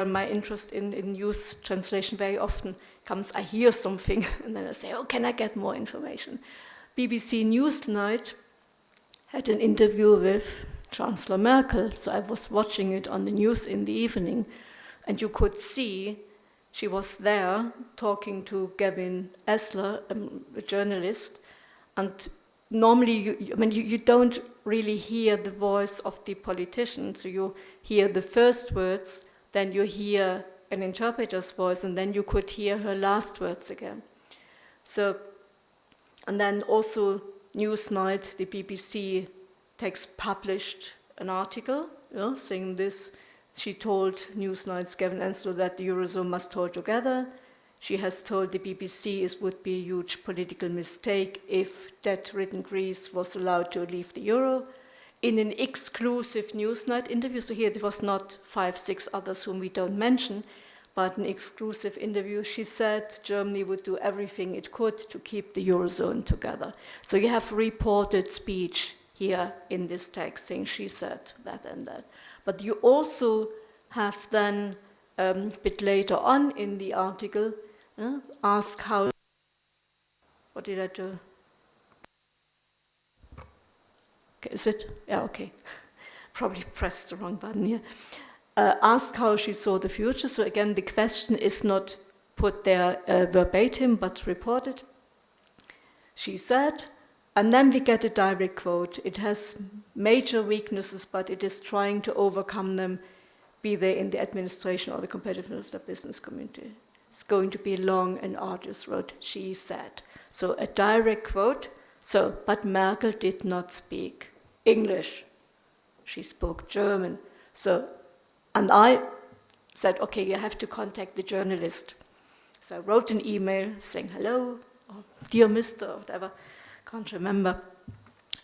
my interest in news translation very often comes, I hear something, and then I say, oh, can I get more information? BBC News Tonight had an interview with Chancellor Merkel, so I was watching it on the news in the evening, and you could see she was there talking to Gavin Esler, a journalist, and normally you don't really hear the voice of the politician, so you hear the first words, then you hear an interpreter's voice, and then you could hear her last words again. So, and then also Newsnight, the BBC text published an article saying this. She told Newsnight's Gavin Esler that the Eurozone must hold together. She has told the BBC it would be a huge political mistake if debt-ridden Greece was allowed to leave the euro. In an exclusive Newsnight interview, so here there was not 5, 6 others whom we don't mention, but an exclusive interview, she said Germany would do everything it could to keep the Eurozone together. So you have reported speech here in this text saying she said that and that. But you also have then, a bit later on in the article, ask how, what did I do? Okay, is it? Yeah, okay. Probably pressed the wrong button here. Asked how she saw the future. So again, the question is not put there verbatim, but reported. She said, and then we get a direct quote. It has major weaknesses, but it is trying to overcome them, be they in the administration or the competitiveness of the business community. It's going to be a long and arduous road, she said. So a direct quote. So, but Merkel did not speak English. She spoke German. So, and I said, okay, you have to contact the journalist. So I wrote an email saying, hello, or dear Mr., or whatever, can't remember,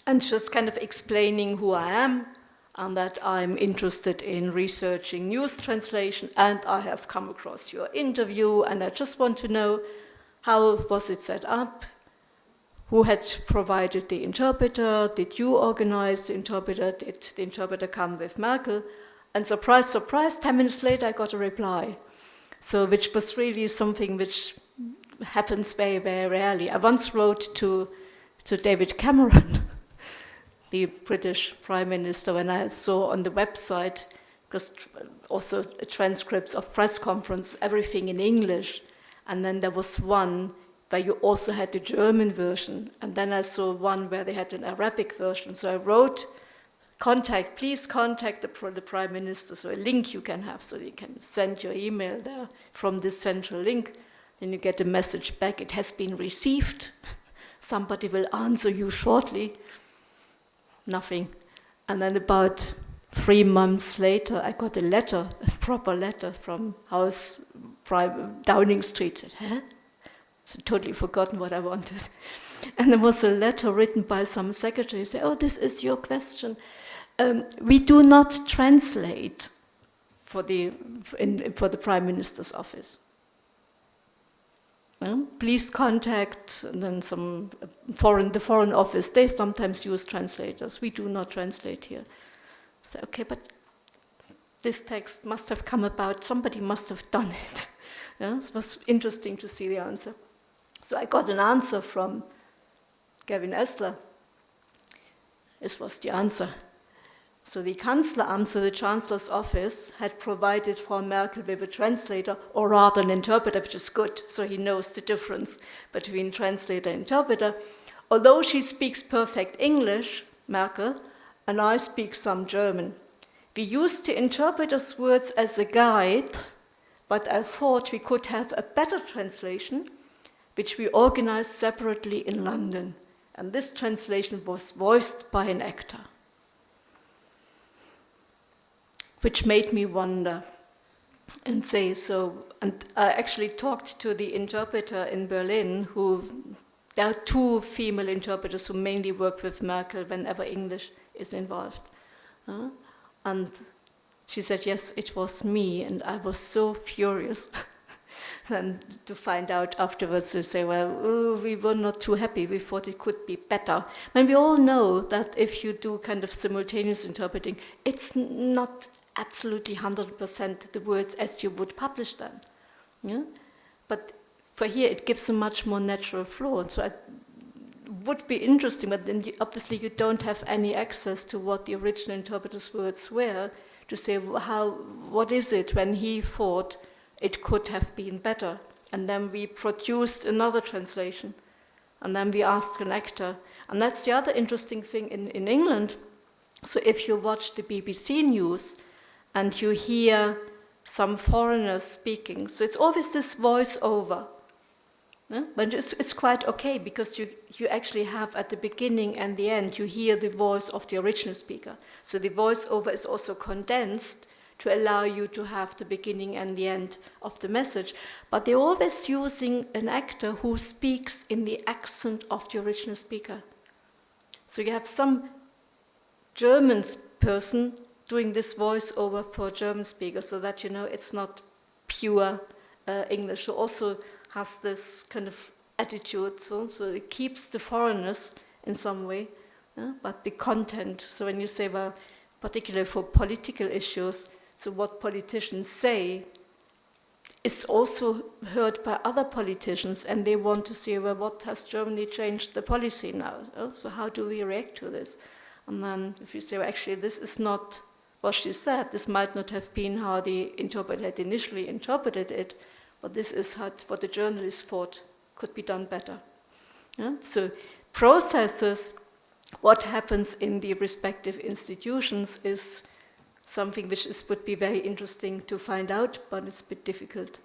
and just kind of explaining who I am and that I'm interested in researching news translation, and I have come across your interview, and I just want to know how was it set up, who had provided the interpreter, did you organize the interpreter, did the interpreter come with Merkel? And surprise, surprise, 10 minutes later I got a reply. So which was really something which happens very, very rarely. I once wrote to David Cameron, the British Prime Minister, when I saw on the website, because also transcripts of press conference, everything in English, and then there was one where you also had the German version, and then I saw one where they had an Arabic version. So I wrote, please contact the Prime Minister, so a link you can have, so you can send your email there from this central link. Then you get a message back, it has been received. Somebody will answer you shortly. Nothing. And then about 3 months later, I got a letter, a proper letter from Downing Street. Huh? So totally forgotten what I wanted. And there was a letter written by some secretary saying, oh, this is your question. We do not translate for the Prime Minister's office. Please contact, and then the foreign office, they sometimes use translators. We do not translate here. So, okay, but this text must have come about, somebody must have done it. It was interesting to see the answer. So I got an answer from Gavin Esler. This was the answer. So the Kanzleramt, so the Chancellor's office, had provided Frau Merkel with a translator, or rather an interpreter, which is good, so he knows the difference between translator and interpreter. Although she speaks perfect English, Merkel, and I speak some German. We used the interpreter's words as a guide, but I thought we could have a better translation, which we organized separately in London. And this translation was voiced by an actor. Which made me wonder and say so. And I actually talked to the interpreter in Berlin, there are 2 female interpreters who mainly work with Merkel whenever English is involved. And she said, yes, it was me, and I was so furious. And to find out afterwards, to say, well, we were not too happy, we thought it could be better. And we all know that if you do kind of simultaneous interpreting, it's not absolutely 100% the words as you would publish them. Yeah? But for here, it gives a much more natural flow. And so it would be interesting, but then obviously you don't have any access to what the original interpreter's words were, to say, what is it when he thought it could have been better? And then we produced another translation. And then we asked an actor. And that's the other interesting thing in England. So if you watch the BBC News and you hear some foreigners speaking, so it's always this voice-over. Yeah? But it's quite okay, because you actually have at the beginning and the end, you hear the voice of the original speaker. So the voice-over is also condensed to allow you to have the beginning and the end of the message. But they're always using an actor who speaks in the accent of the original speaker. So you have some German person doing this voiceover for German speakers, so that it's not pure English. So also has this kind of attitude, so it keeps the foreigners in some way, but the content. So when you say, well, particularly for political issues, so what politicians say is also heard by other politicians, and they want to see, well, what has Germany changed the policy now? So how do we react to this? And then if you say, well, actually, this is not what she said, this might not have been how the interpreter had initially interpreted it, but this is what the journalist thought could be done better. Yeah? So processes, what happens in the respective institutions is something which would be very interesting to find out, but it's a bit difficult.